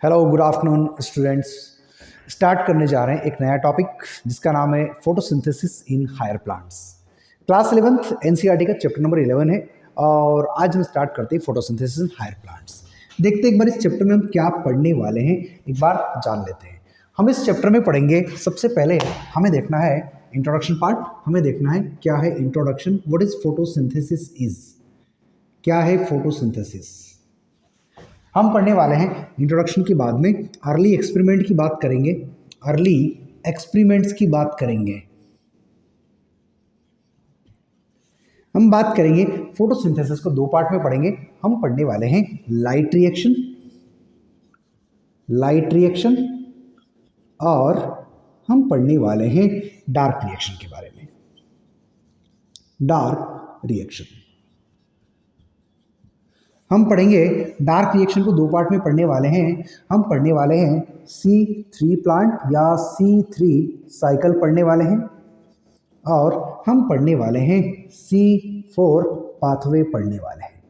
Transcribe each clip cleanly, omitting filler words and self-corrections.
Hello good afternoon students. Start करने जा रहे हैं एक नया टॉपिक जिसका नाम है photosynthesis in higher plants. Class 11th NCERT का चैप्टर नंबर 11 है और आज हम स्टार्ट करते हैं फोटोसिंथेसिस इन हायर प्लांट्स। देखते हैं एक बार इस चैप्टर में हम क्या पढ़ने वाले हैं, एक बार जान लेते हैं। हम इस चैप्टर में पढ़ेंगे, सबसे पहले हमें देखना है इंट्रोडक्शन पार्ट। हमें देखना है क्या है introduction, what is photosynthesis is, क्या है फोटोसिंथेसिस। हम पढ़ने वाले हैं इंट्रोडक्शन के बाद में अर्ली एक्सपेरिमेंट की बात करेंगे, अर्ली एक्सपेरिमेंट्स की बात करेंगे। हम बात करेंगे फोटोसिंथेसिस को दो पार्ट में पढ़ेंगे। हम पढ़ने वाले हैं लाइट रिएक्शन, लाइट रिएक्शन, और हम पढ़ने वाले हैं डार्क रिएक्शन के बारे में, डार्क रिएक्शन। हम पढ़ेंगे डार्क रिएक्शन को दो पार्ट में पढ़ने वाले हैं। हम पढ़ने वाले हैं C3 प्लांट या C3 साइकिल पढ़ने वाले हैं, और हम पढ़ने वाले हैं C4 पाथवे पढ़ने वाले हैं।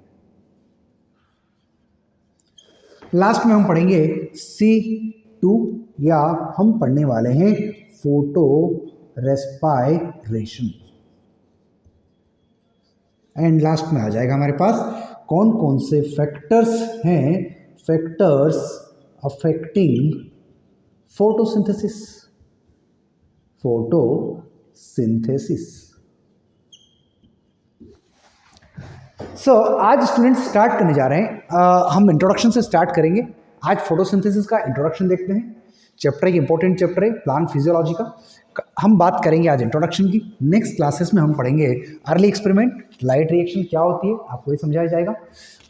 लास्ट में हम पढ़ेंगे C2 या हम पढ़ने वाले हैं फोटो रेस्पायरेशन। एंड लास्ट में आ जाएगा हमारे पास कौन कौन से फैक्टर्स हैं, फैक्टर्स अफेक्टिंग फोटोसिंथेसिस, फोटोसिंथेसिस। सो आज स्टूडेंट्स स्टार्ट करने जा रहे हैं। हम इंट्रोडक्शन से स्टार्ट करेंगे। आज फोटोसिंथेसिस का इंट्रोडक्शन देखते हैं। चैप्टर एक इंपॉर्टेंट चैप्टर है प्लांट फिजियोलॉजी का। हम बात करेंगे आज इंट्रोडक्शन की। नेक्स्ट क्लासेस में हम पढ़ेंगे अर्ली एक्सपेरिमेंट, लाइट रिएक्शन क्या होती है आपको ये समझाया जाएगा।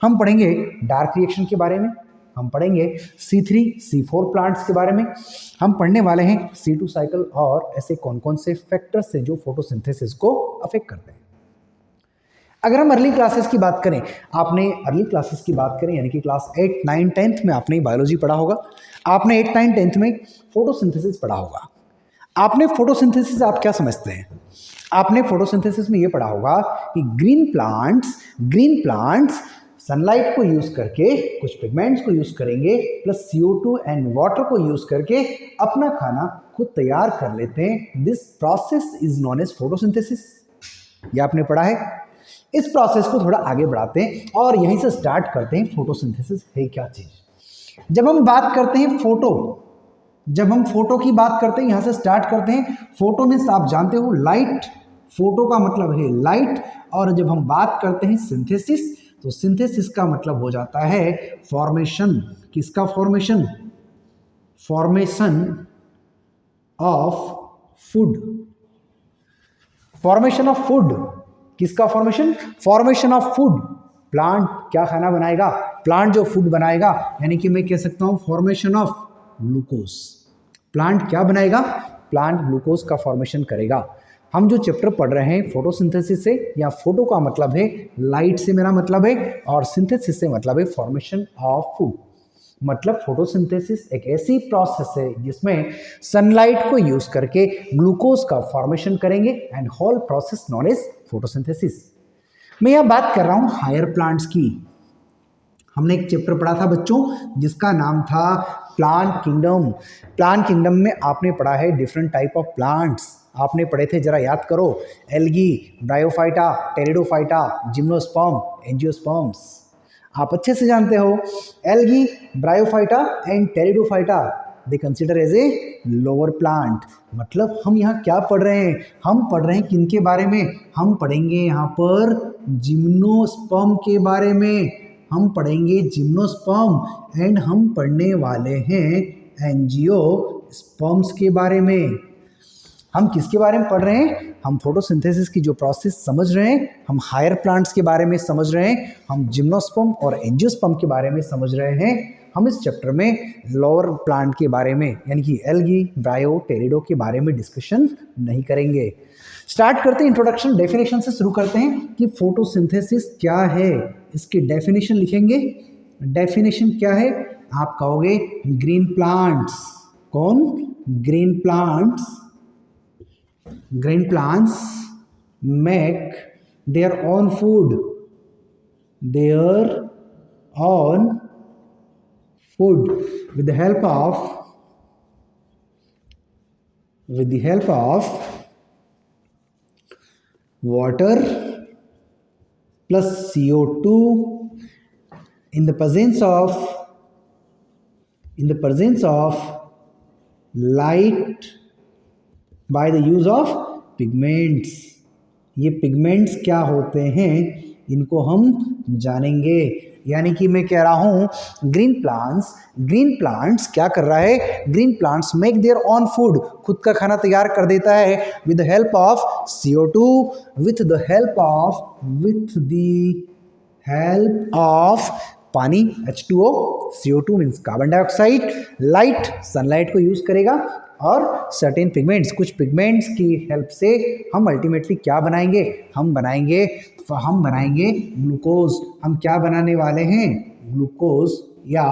हम पढ़ेंगे डार्क रिएक्शन के बारे में, हम पढ़ेंगे C3 C4 प्लांट्स के बारे में, हम पढ़ने वाले हैं C2 साइकिल और ऐसे कौन कौन से फैक्टर्स हैं जो फोटोसिंथेसिस को अफेक्ट करते हैं। अगर हम अर्ली क्लासेस की बात करें, आपने अर्ली क्लासेस की बात करें यानी कि क्लास 8, 9, 10th में आपने बायोलॉजी पढ़ा होगा, आपने 8, 9, 10th में फोटोसिंथेसिस पढ़ा होगा। आपने फोटोसिंथेसिस आप क्या समझते हैं? आपने फोटोसिंथेसिस में ये पढ़ा होगा कि ग्रीन प्लांट्स सनलाइट को यूज करके कुछ पिगमेंट्स को यूज करेंगे प्लस CO2 एंड वाटर को यूज करके अपना खाना खुद तैयार कर लेते हैं। This process is known as photosynthesis. ये आपने पढ़ा है। इस प्रोसेस को थोड़ा आगे बढ़ाते हैं और यहीं से स्टार्ट करते हैं फोटोसिंथेसिस है क्या चीज। जब हम बात करते हैं जब हम फोटो की बात करते हैं, यहां से स्टार्ट करते हैं। फोटो मीन्स आप जानते हो लाइट, फोटो का मतलब है लाइट। और जब हम बात करते हैं सिंथेसिस, तो सिंथेसिस का मतलब हो जाता है फॉर्मेशन। किसका formation? Formation of food. Formation of food किसका formation? Formation of food. Plant क्या खाना बनाएगा? प्लांट जो फूड बनाएगा, यानी कि मैं कह सकता हूं फॉर्मेशन ऑफ ग्लूकोज। प्लांट क्या बनाएगा? प्लांट ग्लूकोज का फॉर्मेशन करेगा। हम जो चैप्टर पढ़ रहे हैं फोटोसिंथेसिस से, या फोटो का मतलब है लाइट से मेरा मतलब है, और सिंथेसिस से मतलब है फॉर्मेशन ऑफ फूड। मतलब फोटोसिंथेसिस एक ऐसी प्रोसेस है जिसमें सनलाइट को यूज करके ग्लूकोज का फॉर्मेशन करेंगे and whole process known as photosynthesis. मैं यहां बात कर रहा हूं हायर प्लांट्स की। हमने एक चैप्टर पढ़ा था बच्चों जिसका नाम था प्लांट किंगडम। प्लांट किंगडम में आपने पढ़ा है डिफरेंट टाइप ऑफ प्लांट्स। आपने पढ़े थे, जरा याद करो, algae, bryophyta, pteridophyta, gymnosperm, angiosperms. आप अच्छे से जानते हो algae, bryophyta and pteridophyta they consider as a lower plant. मतलब हम यहाँ क्या पढ़ रहे हैं? हम पढ़ रहे हैं किनके बारे में? हम पढ़ेंगे यहाँ पर जिम्नोस्पर्म के बारे में। हम पढ़ेंगे जिम्नोस्पर्म एंड हम पढ़ने वाले हैं एंजियोस्पर्म्स के बारे में। हम किसके बारे में पढ़ रहे हैं? हम फोटोसिंथेसिस की जो प्रोसेस समझ रहे हैं, हम हायर प्लांट्स के बारे में समझ रहे हैं, हम जिम्नोस्पर्म और एंजियोस्पर्म के बारे में समझ रहे हैं। हम इस चैप्टर में लोअर प्लांट के बारे में यानी कि एल्गी, ब्रायो, टेरिडो के बारे में डिस्कशन नहीं करेंगे। स्टार्ट करते हैं इंट्रोडक्शन, डेफिनेशन से शुरू करते हैं कि फोटोसिंथेसिस क्या है। इसकी डेफिनेशन लिखेंगे। डेफिनेशन क्या है? आप कहोगे ग्रीन प्लांट्स। कौन? Green plants. Green plants make their own food. Their own food with the help of water plus CO2 in the presence of light by the use of pigments. ये pigments क्या होते हैं इनको हम जानेंगे। यानी कि मैं कह रहा हूं ग्रीन प्लांट्स क्या कर रहा है, green plants make their on food, खुद का खाना तैयार कर देता है with the help of CO2, with the help of पानी H2O, CO2 means carbon dioxide, light sunlight को यूज करेगा और सर्टेन पिगमेंट्स, कुछ पिगमेंट्स की हेल्प से हम अल्टीमेटली क्या बनाएंगे, हम बनाएंगे ग्लूकोज। हम क्या बनाने वाले हैं, ग्लूकोज या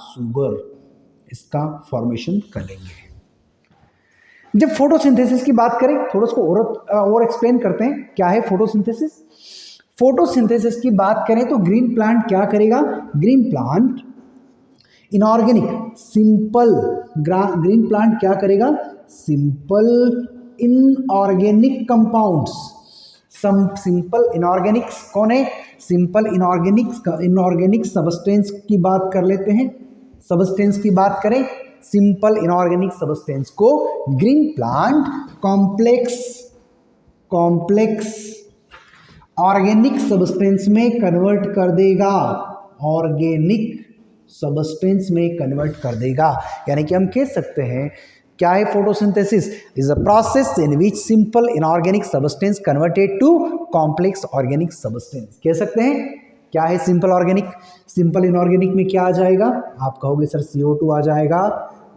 शुगर, इसका फॉर्मेशन कर लेंगे। जब फोटोसिंथेसिस की बात करें थोड़ा उसको और एक्सप्लेन करते हैं क्या है फोटोसिंथेसिस। फोटोसिंथेसिस की बात करें तो ग्रीन प्लांट क्या करेगा, green plant inorganic simple, green plant क्या करेगा, सिंपल इनऑर्गेनिक कंपाउंड्स। सिंपल इनऑर्गेनिक्स कौन है, सिंपल इनऑर्गेनिक सबस्टेंस की बात कर लेते हैं। सबस्टेंस की बात करें, सिंपल इनऑर्गेनिक सबस्टेंस को green plant complex organic substance में कन्वर्ट कर देगा, ऑर्गेनिक सबस्टेंस में कन्वर्ट कर देगा। यानी कि हम कह सकते हैं क्या है photosynthesis, is a process in which simple inorganic substance converted to complex organic substance. कह सकते हैं क्या है सिंपल ऑर्गेनिक, सिंपल इनऑर्गेनिक में क्या आ जाएगा, आप कहोगे सर CO2 आ जाएगा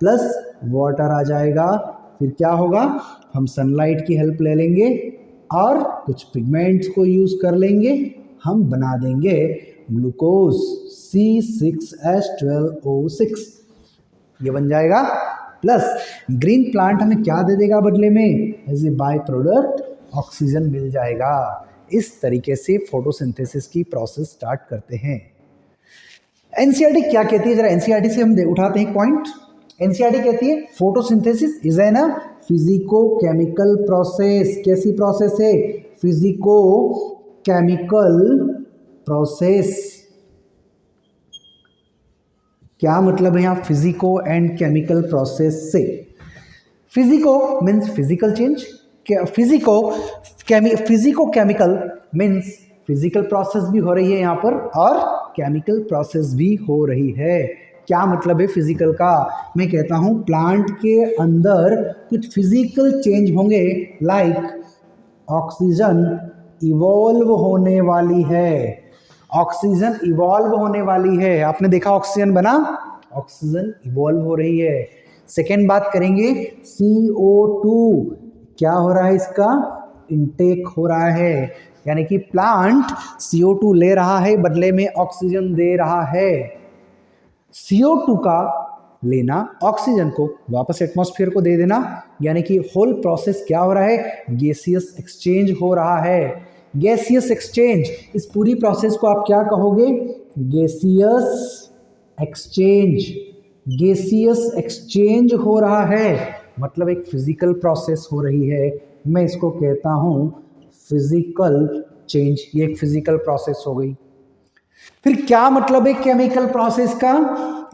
प्लस वाटर आ जाएगा, फिर क्या होगा, हम सनलाइट की हेल्प ले लेंगे और कुछ पिगमेंट्स को यूज कर लेंगे, हम बना देंगे ग्लूकोज C6H12O6, ये बन जाएगा। प्लस ग्रीन प्लांट हमें क्या दे देगा बदले में, as a by product oxygen मिल जाएगा। इस तरीके से फोटोसिंथेसिस की प्रोसेस स्टार्ट करते हैं। एनसीईआरटी क्या कहती है, जरा एनसीईआरटी से हम उठाते हैं पॉइंट। एनसीईआरटी कहती है photosynthesis is an physico chemical process. कैसी प्रोसेस है, फिजिको केमिकल प्रोसेस। क्या मतलब है यहाँ फिजिको एंड केमिकल प्रोसेस से, physico means physical change, physico chemical means physical process भी हो रही है यहाँ पर और केमिकल प्रोसेस भी हो रही है। क्या मतलब है फिजिकल का, मैं कहता हूँ प्लांट के अंदर कुछ फिजिकल चेंज होंगे, लाइक ऑक्सीजन इवॉल्व होने वाली है, ऑक्सीजन इवॉल्व होने वाली है। आपने देखा ऑक्सीजन बना, ऑक्सीजन इवॉल्व हो रही है। सेकेंड बात करेंगे CO2, क्या हो रहा है, इसका इनटेक हो रहा है, यानी कि प्लांट CO2 ले रहा है बदले में ऑक्सीजन दे रहा है। CO2 का लेना, ऑक्सीजन को वापस एटमॉस्फेयर को दे देना, यानी कि होल प्रोसेस क्या हो रहा है, गैसियस एक्सचेंज हो रहा है। गैसियस एक्सचेंज, इस पूरी प्रोसेस को आप क्या कहोगे, गैसियस एक्सचेंज। गैसियस एक्सचेंज हो रहा है मतलब एक फिजिकल प्रोसेस हो रही है, मैं इसको कहता हूं फिजिकल चेंज, ये एक फिजिकल प्रोसेस हो गई। फिर क्या मतलब है केमिकल प्रोसेस का,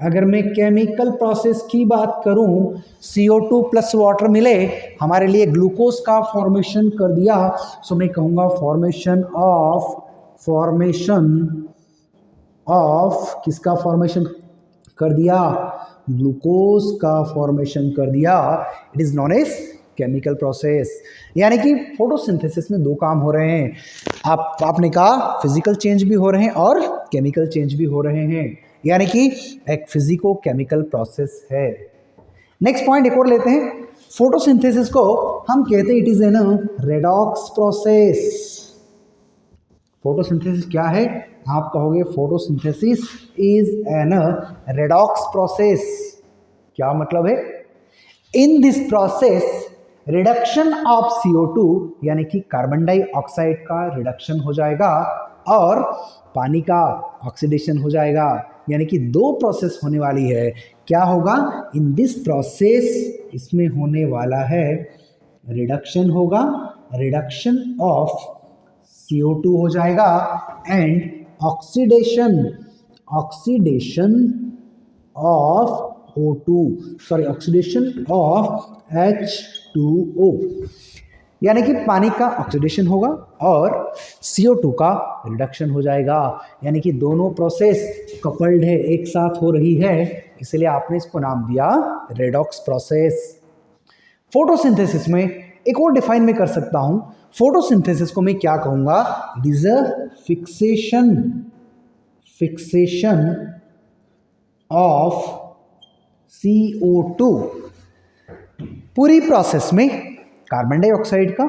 अगर मैं केमिकल प्रोसेस की बात करूं, CO2 प्लस वाटर मिले हमारे लिए ग्लूकोज का फॉर्मेशन कर दिया, सो मैं कहूंगा फॉर्मेशन ऑफ किसका फॉर्मेशन कर दिया, ग्लूकोज का फॉर्मेशन कर दिया, it is known as chemical process. यानी कि फोटोसिंथेसिस में दो काम हो रहे हैं, आपने कहा फिजिकल चेंज भी हो रहे हैं और केमिकल चेंज भी हो रहे हैं, यानी कि एक फिजिको केमिकल प्रोसेस है। नेक्स्ट पॉइंट एक और लेते हैं, फोटोसिंथेसिस को हम कहते हैं it is an redox process. Photosynthesis क्या है, आप कहोगे photosynthesis is an redox process. क्या मतलब है, in this process reduction of CO2 यानी कि कार्बन डाइऑक्साइड का रिडक्शन हो जाएगा और पानी का ऑक्सीडेशन हो जाएगा। यानी कि दो प्रोसेस होने वाली है। क्या होगा? इन दिस प्रोसेस, इसमें होने वाला है रिडक्शन होगा, रिडक्शन ऑफ CO2 हो जाएगा and oxidation, oxidation of O2, sorry oxidation of H2O, यानी कि पानी का ऑक्सीडेशन होगा और CO2 का रिडक्शन हो जाएगा। यानी कि दोनों प्रोसेस कपल्ड है, एक साथ हो रही है, इसलिए आपने इसको नाम दिया रेडॉक्स प्रोसेस। फोटोसिंथेसिस में एक और डिफाइन मैं कर सकता हूं। फोटोसिंथेसिस को मैं क्या कहूंगा? It is a fixation, fixation of CO2। पूरी प्रोसेस में कार्बन डाइऑक्साइड का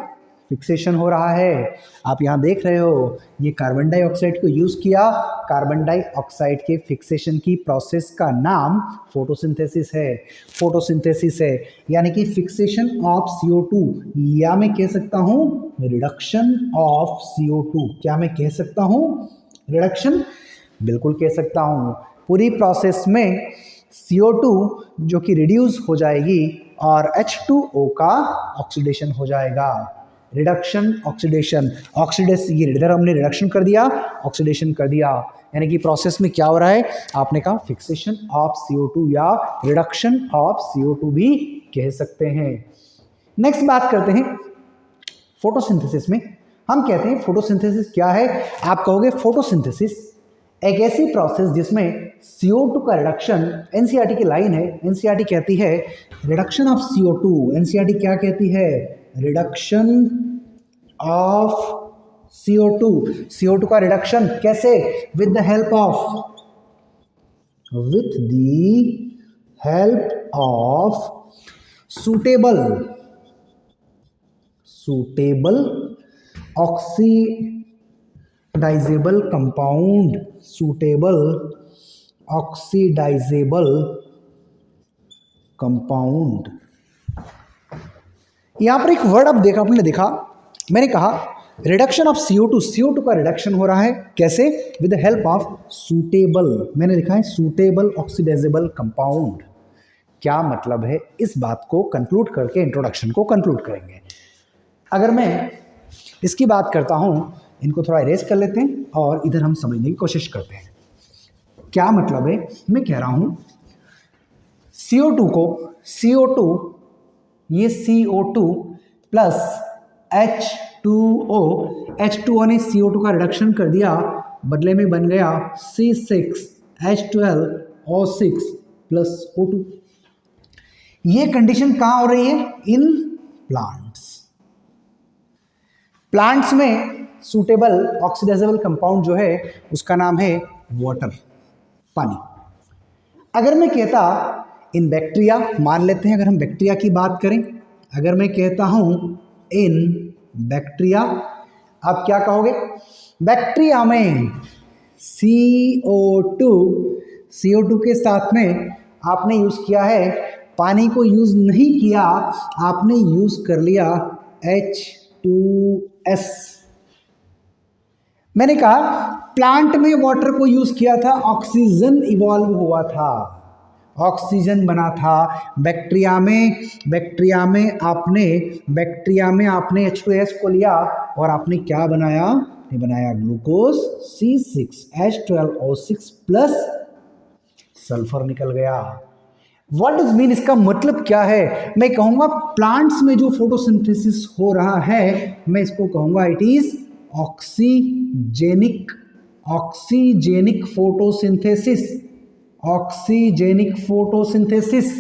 फिक्सेशन हो रहा है। आप यहाँ देख रहे हो, ये कार्बन डाइऑक्साइड को यूज किया। कार्बन डाइऑक्साइड के फिक्सेशन की प्रोसेस का नाम फोटोसिंथेसिस है, फोटोसिंथेसिस है, यानी कि फिक्सेशन ऑफ CO2, या मैं कह सकता हूँ रिडक्शन ऑफ CO2। क्या मैं कह सकता हूँ? रिडक्शन, बिल्कुल कह सकता हूँ। पूरी प्रोसेस में CO2 जो कि रिड्यूस हो जाएगी और H2O का ऑक्सीडेशन हो जाएगा। रिडक्शन, ऑक्सीडेशन, ऑक्सीडेशन, ये इधर हमने रिडक्शन कर दिया, ऑक्सीडेशन कर दिया, यानी कि प्रोसेस में क्या हो रहा है? आपने कहा फिक्सेशन ऑफ CO2 या रिडक्शन ऑफ CO2 भी कह सकते हैं। नेक्स्ट बात करते हैं फोटोसिंथेसिस में। हम कहते हैं फोटोसिंथेसिस क्या है? आप कहोगे फोटोसिंथेसिस एक ऐसी प्रोसेस जिसमें CO2 का रिडक्शन, एनसीईआरटी की लाइन है, एनसीईआरटी कहती है रिडक्शन ऑफ CO2, एनसीईआरटी क्या कहती है? रिडक्शन ऑफ CO2, CO2 का रिडक्शन कैसे? With the help of, with the help of suitable, suitable oxidisable compound, suitable oxidisable compound. यहां पर एक वर्ड आप देखा, आपने देखा, मैंने कहा रिडक्शन ऑफ CO2, CO2 का रिडक्शन हो रहा है कैसे? With the help of suitable, मैंने लिखा है सुटेबल ऑक्सीडाइजेबल कंपाउंड। क्या मतलब है? इस बात को कंक्लूड करके इंट्रोडक्शन को कंक्लूड करेंगे। अगर मैं इसकी बात करता हूं, इनको थोड़ा इरेज कर लेते हैं और इधर हम समझने की कोशिश करते हैं। क्या मतलब है? मैं कह रहा हूं CO2 को, CO2, ये CO2 प्लस H2O, H2O ने CO2 का रिडक्शन कर दिया, बदले में बन गया C6H12O6 प्लस O2। ये कंडीशन कहाँ हो रही है? In plants. प्लांट्स में सूटेबल ऑक्सीडाइजेबल कंपाउंड जो है उसका नाम है वाटर, पानी। अगर मैं कहता इन बैक्टीरिया, मान लेते हैं अगर हम बैक्टीरिया की बात करें, अगर मैं कहता हूं इन बैक्टीरिया, आप क्या कहोगे? बैक्टीरिया में CO2 के साथ में आपने यूज किया है, पानी को यूज नहीं किया, आपने यूज कर लिया H2S। मैंने कहा प्लांट में वाटर को यूज किया था, ऑक्सीजन इवॉल्व हुआ था, ऑक्सीजन बना था। बैक्टीरिया में आपने H2S को लिया और आपने क्या बनाया? ये बनाया ग्लूकोज C6H12O6 प्लस सल्फर निकल गया। What is mean? इसका मतलब क्या है? मैं कहूंगा प्लांट्स में जो फोटोसिंथेसिस हो रहा है, मैं इसको कहूंगा it is oxygenic, oxygenic photosynthesis, oxygenic photosynthesis.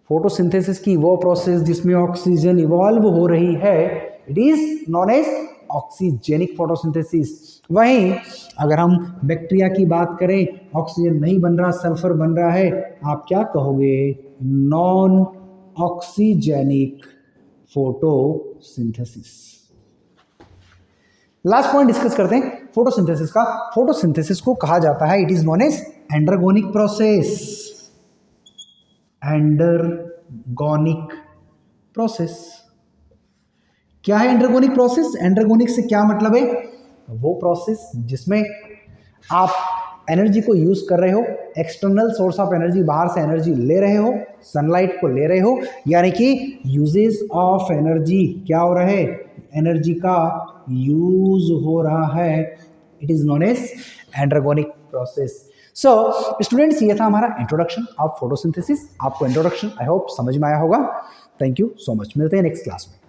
Photosynthesis की वो प्रोसेस जिसमें ऑक्सीजन इवॉल्व हो रही है, it is known as oxygenic photosynthesis. वहीं अगर हम बैक्टीरिया की बात करें, ऑक्सीजन नहीं बन रहा, सल्फर बन रहा है, आप क्या कहोगे? Non oxygenic photosynthesis. Last point discuss करते हैं फोटोसिंथेसिस का। फोटोसिंथेसिस को कहा जाता है it is known as endergonic process, endergonic process. क्या है एंडरगोनिक प्रोसेस? एंडरगोनिक से क्या मतलब है? वो प्रोसेस जिसमें आप एनर्जी को यूज कर रहे हो, एक्सटर्नल सोर्स ऑफ एनर्जी, बाहर से एनर्जी ले रहे हो, सनलाइट को ले रहे हो, यानी कि यूजेस ऑफ एनर्जी क्या हो रहा है, एनर्जी का यूज हो रहा है, it is known as endergonic process. So students, ये था हमारा इंट्रोडक्शन ऑफ फोटोसिंथेसिस। आपको इंट्रोडक्शन आई होप समझ में आया होगा। थैंक यू सो मच, मिलते हैं नेक्स्ट क्लास में।